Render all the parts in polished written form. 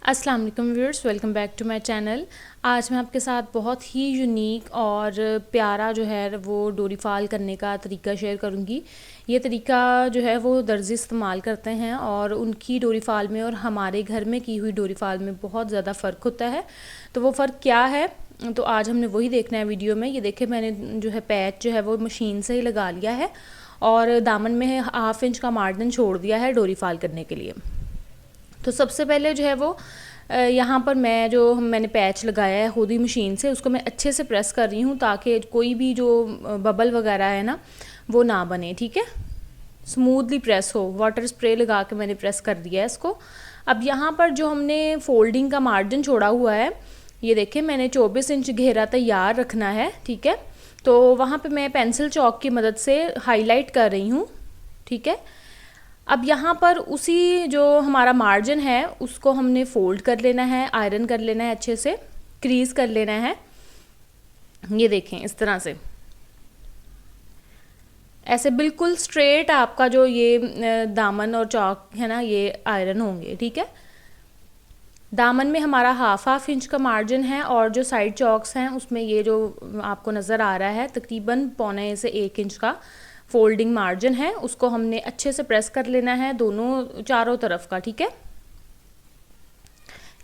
अस्सलाम वालेकुम viewers, welcome back to my channel. आज मैं आपके साथ बहुत ही यूनिक और प्यारा जो है वो डोरी फाल करने का तरीका शेयर करूंगी। ये तरीका जो है वो दर्जी इस्तेमाल करते हैं और उनकी डोरी फाल में और हमारे घर में की हुई डोरी फाल में बहुत ज़्यादा फ़र्क होता है। तो वो फ़र्क क्या है, तो आज हमने वही देखना है वीडियो में। ये देखें, मैंने जो है पैच जो है वो मशीन से ही लगा लिया है और दामन में 1/2 इंच का मार्जिन छोड़ दिया है डोरी फाल करने के लिए। तो सबसे पहले जो है वो यहाँ पर मैंने पैच लगाया है खुद ही मशीन से, उसको मैं अच्छे से प्रेस कर रही हूँ ताकि कोई भी जो बबल वगैरह है ना वो ना बने। ठीक है, स्मूथली प्रेस हो। वाटर स्प्रे लगा के मैंने प्रेस कर दिया है इसको। अब यहाँ पर जो हमने फोल्डिंग का मार्जिन छोड़ा हुआ है, ये देखें मैंने 24 इंच घेरा तैयार रखना है। ठीक है, तो वहाँ पे मैं पेंसिल चॉक की मदद से हाईलाइट कर रही हूँ। ठीक है, अब यहाँ पर उसी जो हमारा मार्जिन है उसको हमने फोल्ड कर लेना है, आयरन कर लेना है, अच्छे से क्रीज कर लेना है। ये देखें इस तरह से, ऐसे बिल्कुल स्ट्रेट आपका जो ये दामन और चौक है ना ये आयरन होंगे। ठीक है, दामन में हमारा 1/2 इंच का मार्जिन है और जो साइड चौक्स हैं उसमें ये जो आपको नज़र आ रहा है तकरीबन 0.25 से 1 इंच का फोल्डिंग मार्जिन है, उसको हमने अच्छे से प्रेस कर लेना है दोनों चारों तरफ का। ठीक है,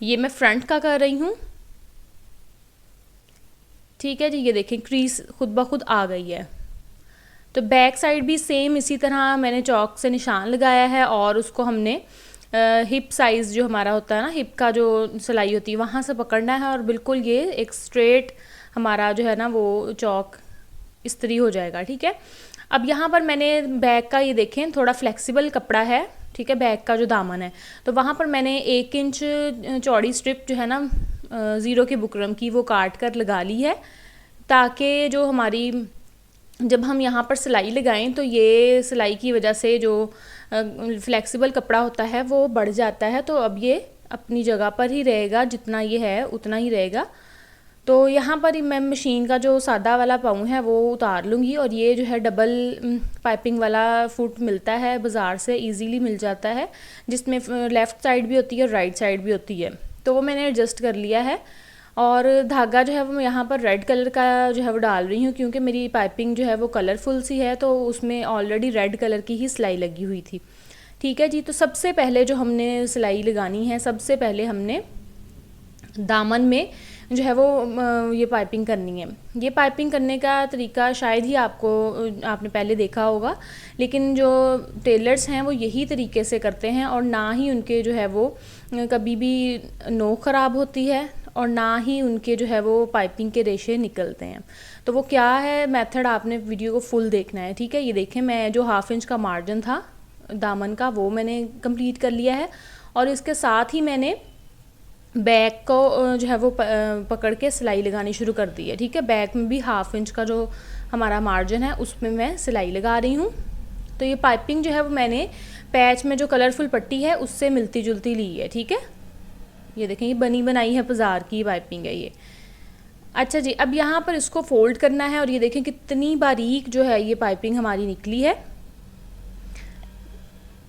ये मैं फ्रंट का कर रही हूँ। ठीक है जी, ये देखें क्रीज खुद ब खुद आ गई है। तो बैक साइड भी सेम इसी तरह मैंने चौक से निशान लगाया है और उसको हमने हिप साइज़ जो हमारा होता है ना, हिप का जो सिलाई होती है वहाँ से पकड़ना है और बिल्कुल ये एक स्ट्रेट हमारा जो है ना वो चौक इस तरह हो जाएगा। ठीक है, अब यहाँ पर मैंने बैक का ये देखें थोड़ा फ्लेक्सिबल कपड़ा है। ठीक है, बैक का जो दामन है तो वहाँ पर मैंने 1 इंच चौड़ी स्ट्रिप जो है ना 0 के बुकरम की वो काट कर लगा ली है, ताकि जो हमारी जब हम यहाँ पर सिलाई लगाएं तो ये सिलाई की वजह से जो फ्लेक्सिबल कपड़ा होता है वो बढ़ जाता है। तो अब ये अपनी जगह पर ही रहेगा, जितना ये है उतना ही रहेगा। तो यहाँ पर मैं मशीन का जो सादा वाला पाऊँ है वो उतार लूँगी और ये जो है डबल पाइपिंग वाला फुट मिलता है बाज़ार से, इजीली मिल जाता है, जिसमें लेफ़्ट साइड भी होती है और राइट साइड भी होती है। तो वो मैंने एडजस्ट कर लिया है और धागा जो है वो मैं यहाँ पर रेड कलर का जो है वो डाल रही हूँ, क्योंकि मेरी पाइपिंग जो है वो कलरफुल सी है तो उसमें ऑलरेडी रेड कलर की ही सिलाई लगी हुई थी। ठीक है जी, तो सबसे पहले जो हमने सिलाई लगानी है, सबसे पहले हमने दामन में जो है वो ये पाइपिंग करनी है। ये पाइपिंग करने का तरीका शायद ही आपने पहले देखा होगा, लेकिन जो टेलर्स हैं वो यही तरीके से करते हैं और ना ही उनके जो है वो कभी भी नोक ख़राब होती है और ना ही उनके जो है वो पाइपिंग के रेशे निकलते हैं। तो वो क्या है मेथड, आपने वीडियो को फुल देखना है। ठीक है, ये देखें मैं जो 1/2 इंच का मार्जिन था दामन का वो मैंने कंप्लीट कर लिया है और इसके साथ ही मैंने बैक को जो है वो पकड़ के सिलाई लगानी शुरू कर दी है। ठीक है, बैक में भी 1/2 इंच का जो हमारा मार्जिन है उसमें मैं सिलाई लगा रही हूँ। तो ये पाइपिंग जो है वो मैंने पैच में जो कलरफुल पट्टी है उससे मिलती जुलती ली है। ठीक है, ये देखें ये बनी बनाई है बाज़ार की पाइपिंग है ये। अच्छा जी, अब यहाँ पर इसको फोल्ड करना है और ये देखें कितनी बारीक जो है ये पाइपिंग हमारी निकली है।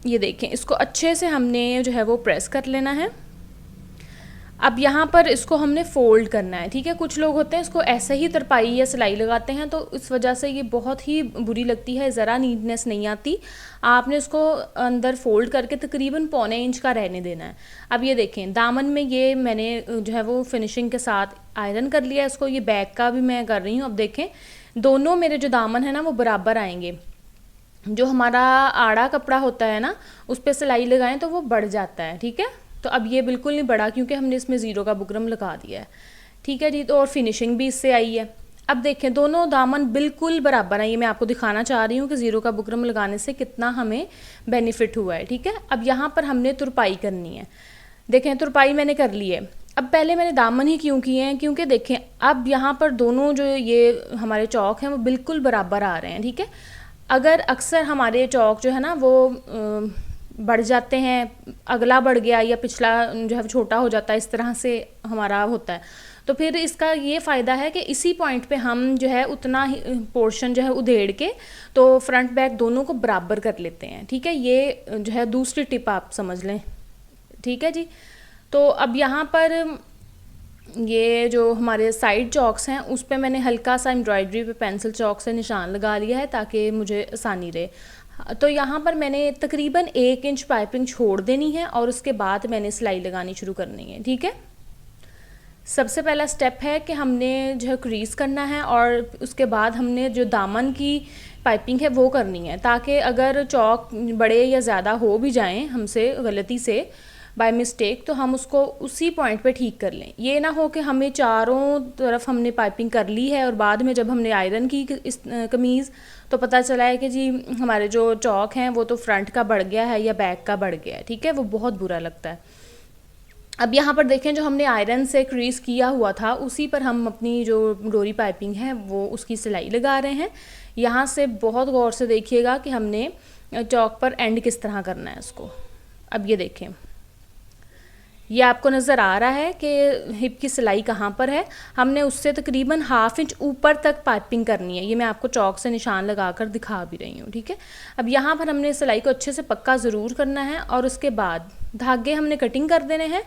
ये देखें, इसको अच्छे से हमने जो है वो प्रेस कर लेना है। अब यहाँ पर इसको हमने फ़ोल्ड करना है। ठीक है, कुछ लोग होते हैं इसको ऐसे ही तरपाई या सिलाई लगाते हैं तो इस वजह से ये बहुत ही बुरी लगती है, ज़रा नीटनेस नहीं आती। आपने इसको अंदर फोल्ड करके तकरीबन 0.25 इंच का रहने देना है। अब ये देखें दामन में ये मैंने जो है वो फिनिशिंग के साथ आयरन कर लिया इसको। ये बैक का भी मैं कर रही हूँ। अब देखें दोनों मेरे जो दामन है ना वो बराबर आएंगे। जो हमारा आड़ा कपड़ा होता है ना उस पर सिलाई लगाएं तो वो बढ़ जाता है। ठीक है, तो अब ये बिल्कुल नहीं बढ़ा क्योंकि हमने इसमें 0 का बुकरम लगा दिया है। ठीक है जी, तो और फिनिशिंग भी इससे आई है। अब देखें दोनों दामन बिल्कुल बराबर है, ये मैं आपको दिखाना चाह रही हूँ कि 0 का बुकरम लगाने से कितना हमें बेनिफिट हुआ है। ठीक है, अब यहाँ पर हमने तुरपाई करनी है। देखें तुरपाई मैंने कर ली है। अब पहले मैंने दामन ही क्यों किए हैं, क्योंकि देखें अब यहाँ पर दोनों जो ये हमारे चौक हैं वो बिल्कुल बराबर आ रहे हैं। ठीक है, अगर अक्सर हमारे चौक जो है ना वो बढ़ जाते हैं, अगला बढ़ गया या पिछला जो है छोटा हो जाता है, इस तरह से हमारा होता है, तो फिर इसका ये फ़ायदा है कि इसी पॉइंट पे हम जो है उतना ही पोर्शन जो है उधेड़ के तो फ्रंट बैक दोनों को बराबर कर लेते हैं। ठीक है, ये जो है दूसरी टिप आप समझ लें। ठीक है जी, तो अब यहाँ पर ये जो हमारे साइड चॉक्स हैं उस पे मैंने हल्का सा एम्ब्रॉयडरी पे पेंसिल चॉक से निशान लगा लिया है ताकि मुझे आसानी रहे। तो यहाँ पर मैंने तकरीबन 1 इंच पाइपिंग छोड़ देनी है और उसके बाद मैंने सिलाई लगानी शुरू करनी है। ठीक है, सबसे पहला स्टेप है कि हमने जो है क्रीज करना है और उसके बाद हमने जो दामन की पाइपिंग है वो करनी है, ताकि अगर चौक बड़े या ज़्यादा हो भी जाएं हमसे गलती से बाय मिस्टेक, तो हम उसको उसी पॉइंट पे ठीक कर लें। ये ना हो कि हमें चारों तरफ हमने पाइपिंग कर ली है और बाद में जब हमने आयरन की इस कमीज़ तो पता चला है कि जी हमारे जो चौक हैं वो तो फ्रंट का बढ़ गया है या बैक का बढ़ गया है। ठीक है, वो बहुत बुरा लगता है। अब यहाँ पर देखें, जो हमने आयरन से क्रीज किया हुआ था उसी पर हम अपनी जो डोरी पाइपिंग है वो उसकी सिलाई लगा रहे हैं। यहाँ से बहुत गौर से देखिएगा कि हमने चौक पर एंड किस तरह करना है उसको। अब ये देखें, ये आपको नज़र आ रहा है कि हिप की सिलाई कहाँ पर है। हमने उससे तकरीबन 1/2 इंच ऊपर तक पाइपिंग करनी है। ये मैं आपको चौक से निशान लगाकर दिखा भी रही हूँ। ठीक है, अब यहाँ पर हमने सिलाई को अच्छे से पक्का ज़रूर करना है और उसके बाद धागे हमने कटिंग कर देने हैं,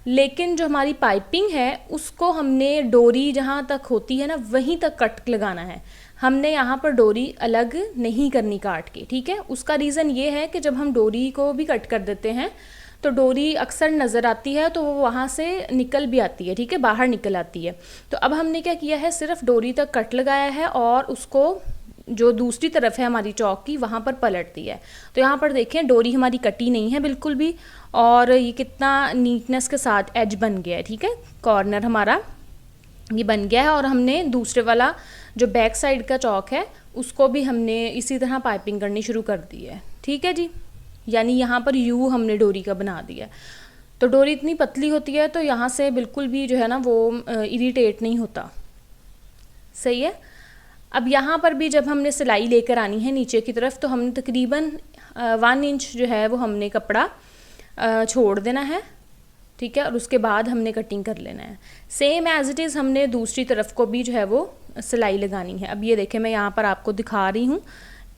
लेकिन जो हमारी पाइपिंग है उसको हमने डोरी जहाँ तक होती है ना वहीं तक कट लगाना है। हमने यहाँ पर डोरी अलग नहीं करनी काट के। ठीक है, उसका रीज़न ये है कि जब हम डोरी को भी कट कर देते हैं तो डोरी अक्सर नज़र आती है तो वो वहाँ से निकल भी आती है। ठीक है, बाहर निकल आती है। तो अब हमने क्या किया है, सिर्फ डोरी तक कट लगाया है और उसको जो दूसरी तरफ है हमारी चौक की वहाँ पर पलट दी है। तो यहाँ पर देखें, डोरी हमारी कटी नहीं है बिल्कुल भी और ये कितना नीटनेस के साथ एज बन गया है। ठीक है, कॉर्नर हमारा ये बन गया है और हमने दूसरे वाला जो बैक साइड का चौक है उसको भी हमने इसी तरह पाइपिंग करनी शुरू कर दी है। ठीक है जी, यानी यहाँ पर यू हमने डोरी का बना दिया। तो डोरी इतनी पतली होती है तो यहाँ से बिल्कुल भी जो है ना वो इरिटेट नहीं होता। सही है। अब यहाँ पर भी जब हमने सिलाई लेकर आनी है नीचे की तरफ तो हमने तकरीबन 1 इंच जो है वो हमने कपड़ा छोड़ देना है। ठीक है, और उसके बाद हमने कटिंग कर लेना है। सेम एज इट इज़ हमने दूसरी तरफ को भी जो है वो सिलाई लगानी है। अब ये देखें, मैं यहाँ पर आपको दिखा रही हूँ,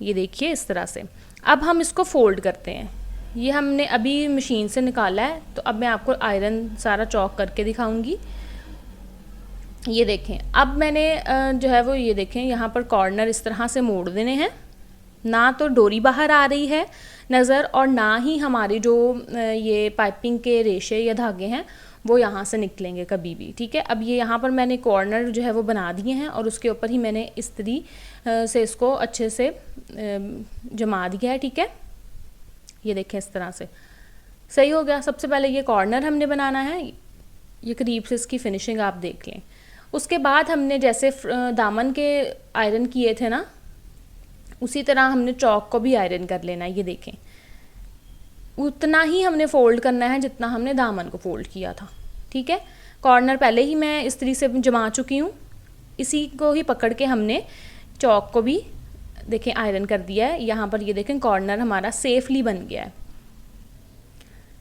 ये देखिए इस तरह से। अब हम इसको फोल्ड करते हैं। ये हमने अभी मशीन से निकाला है तो अब मैं आपको आयरन सारा चौक करके दिखाऊंगी। ये देखें, अब मैंने जो है वो ये देखें यहाँ पर कॉर्नर इस तरह से मोड़ देने हैं, ना तो डोरी बाहर आ रही है नज़र और ना ही हमारी जो ये पाइपिंग के रेशे या धागे हैं वो यहाँ से निकलेंगे कभी भी। ठीक है, अब ये यहाँ पर मैंने कॉर्नर जो है वो बना दिए हैं और उसके ऊपर ही मैंने इस्त्री से इसको अच्छे से जमा दिया है। ठीक है, ये देखें इस तरह से सही हो गया। सबसे पहले ये कॉर्नर हमने बनाना है, ये करीब से इसकी फिनिशिंग आप देख लें। उसके बाद हमने जैसे दामन के आयरन किए थे ना उसी तरह हमने चौक को भी आयरन कर लेना है। ये देखें, उतना ही हमने फ़ोल्ड करना है जितना हमने दामन को फ़ोल्ड किया था। ठीक है, कॉर्नर पहले ही मैं इस्त्री से जमा चुकी हूँ, इसी को ही पकड़ के हमने चौक को भी देखें आयरन कर दिया है। यहाँ पर ये देखें कॉर्नर हमारा सेफली बन गया है।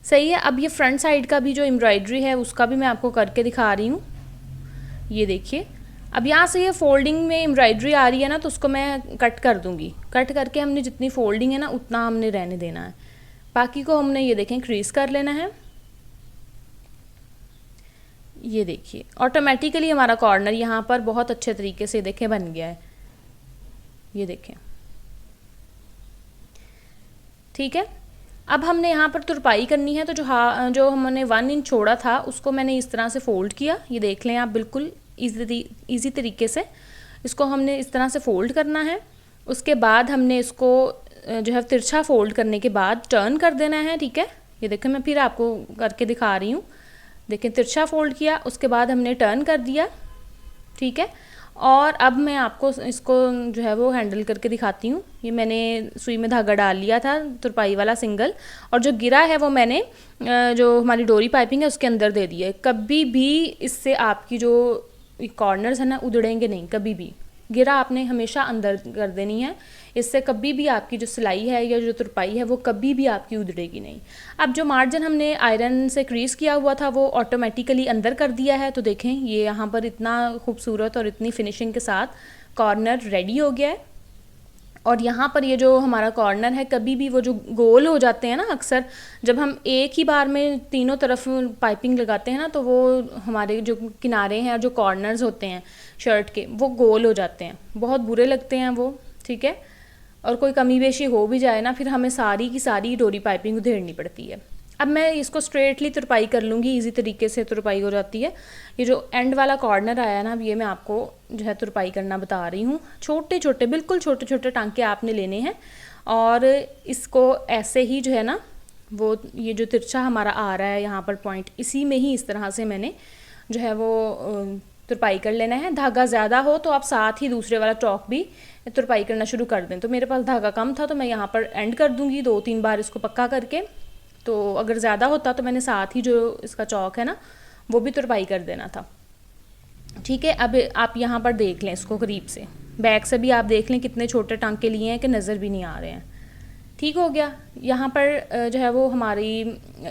सही है। अब ये फ्रंट साइड का भी जो एम्ब्रॉयडरी है उसका भी मैं आपको करके दिखा रही हूँ। ये देखिए, अब यहाँ से ये फोल्डिंग में एम्ब्रॉयडरी आ रही है ना तो उसको मैं कट कर दूँगी। कट करके हमने जितनी फोल्डिंग है ना उतना हमने रहने देना है, बाकी को हमने ये देखें क्रीज कर लेना है। ये देखिए ऑटोमेटिकली हमारा कॉर्नर यहाँ पर बहुत अच्छे तरीके से देखें बन गया है। ये देखें, ठीक है। अब हमने यहाँ पर तुरपाई करनी है तो जो हमने 1 इंच छोड़ा था उसको मैंने इस तरह से फोल्ड किया। ये देख लें आप, बिल्कुल इजी तरीके से इसको हमने इस तरह से फोल्ड करना है। उसके बाद हमने इसको जो है तिरछा फोल्ड करने के बाद टर्न कर देना है। ठीक है, ये देखें मैं फिर आपको करके दिखा रही हूँ। देखें, तिरछा फोल्ड किया, उसके बाद हमने टर्न कर दिया। ठीक है, और अब मैं आपको इसको जो है वो हैंडल करके दिखाती हूँ। ये मैंने सुई में धागा डाल लिया था तुरपाई वाला सिंगल, और जो गिरा है वो मैंने जो हमारी डोरी पाइपिंग है उसके अंदर दे दी है। कभी भी इससे आपकी जो कॉर्नर्स है ना उधड़ेंगे नहीं, कभी भी। गिरा आपने हमेशा अंदर कर देनी है, इससे कभी भी आपकी जो सिलाई है या जो तुरपाई है वो कभी भी आपकी उधड़ेगी नहीं। अब जो मार्जिन हमने आयरन से क्रीज किया हुआ था वो ऑटोमेटिकली अंदर कर दिया है। तो देखें, ये यहाँ पर इतना खूबसूरत और इतनी फिनिशिंग के साथ कॉर्नर रेडी हो गया है। और यहाँ पर ये जो हमारा कॉर्नर है, कभी भी वो जो गोल हो जाते हैं ना, अक्सर जब हम एक ही बार में तीनों तरफ पाइपिंग लगाते हैं ना, तो वो हमारे जो किनारे हैं और जो कॉर्नर्स होते हैं शर्ट के, वो गोल हो जाते हैं, बहुत बुरे लगते हैं वो, ठीक है। और कोई कमी बेशी हो भी जाए ना, फिर हमें सारी की सारी डोरी पाइपिंग उधेड़नी पड़ती है। अब मैं इसको स्ट्रेटली तुरपाई कर लूँगी, इजी तरीके से तुरपाई हो जाती है। ये जो एंड वाला कॉर्नर आया ना, अब ये मैं आपको जो है तुरपाई करना बता रही हूँ। छोटे छोटे, बिल्कुल छोटे छोटे टांके आपने लेने हैं और इसको ऐसे ही जो है ना, वो ये जो तिरछा हमारा आ रहा है यहाँ पर पॉइंट, इसी में ही इस तरह से मैंने जो है वो तुरपाई कर लेना है। धागा ज़्यादा हो तो आप साथ ही दूसरे वाला चौक भी तुरपाई करना शुरू कर दें। तो मेरे पास धागा कम था तो मैं यहाँ पर एंड कर दूँगी 2-3 बार इसको पक्का करके। तो अगर ज़्यादा होता तो मैंने साथ ही जो इसका चौक है ना, वो भी तुरपाई कर देना था, ठीक है। अब आप यहाँ पर देख लें इसको करीब से, बैक से भी आप देख लें कितने छोटे टांके लिए हैं कि नज़र भी नहीं आ रहे हैं। ठीक हो गया। यहाँ पर जो है वो हमारी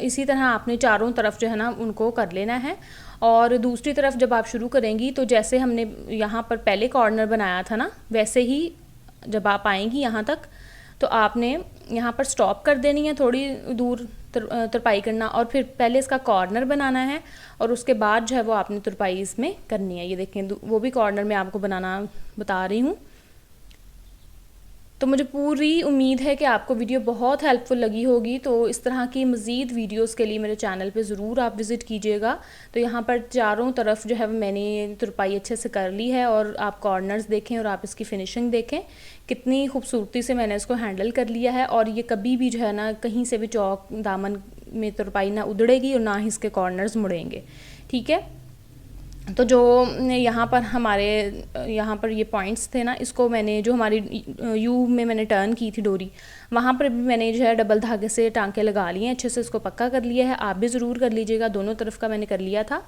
इसी तरह आपने चारों तरफ जो है ना उनको कर लेना है। और दूसरी तरफ जब आप शुरू करेंगी तो जैसे हमने यहाँ पर पहले कॉर्नर बनाया था ना, वैसे ही जब आप आएंगी यहाँ तक तो आपने यहाँ पर स्टॉप कर देनी है, थोड़ी दूर तुरपाई करना, और फिर पहले इसका कॉर्नर बनाना है और उसके बाद जो है वो आपने तुरपाई इसमें करनी है। ये देखें, वो भी कॉर्नर में आपको बनाना बता रही हूँ। तो मुझे पूरी उम्मीद है कि आपको वीडियो बहुत हेल्पफुल लगी होगी। तो इस तरह की मज़ीद वीडियोस के लिए मेरे चैनल पे ज़रूर आप विज़िट कीजिएगा। तो यहाँ पर चारों तरफ जो है मैंने तुरपाई अच्छे से कर ली है और आप कॉर्नर्स देखें और आप इसकी फिनिशिंग देखें, कितनी खूबसूरती से मैंने इसको हैंडल कर लिया है। और ये कभी भी जो है ना कहीं से भी चौक दामन में तुरपाई ना उधड़ेगी और ना ही इसके कॉर्नर्स मुड़ेंगे, ठीक है। तो जो यहाँ पर हमारे यहाँ पर ये पॉइंट्स थे ना, इसको मैंने जो हमारी यू में मैंने टर्न की थी डोरी, वहाँ पर भी मैंने जो है डबल धागे से टांके लगा लिए हैं, अच्छे से इसको पक्का कर लिया है। आप भी ज़रूर कर लीजिएगा, दोनों तरफ का मैंने कर लिया था।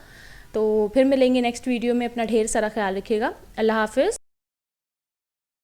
तो फिर मिलेंगे नेक्स्ट वीडियो में। अपना ढेर सारा ख्याल रखिएगा। अल्लाह हाफ़िज़।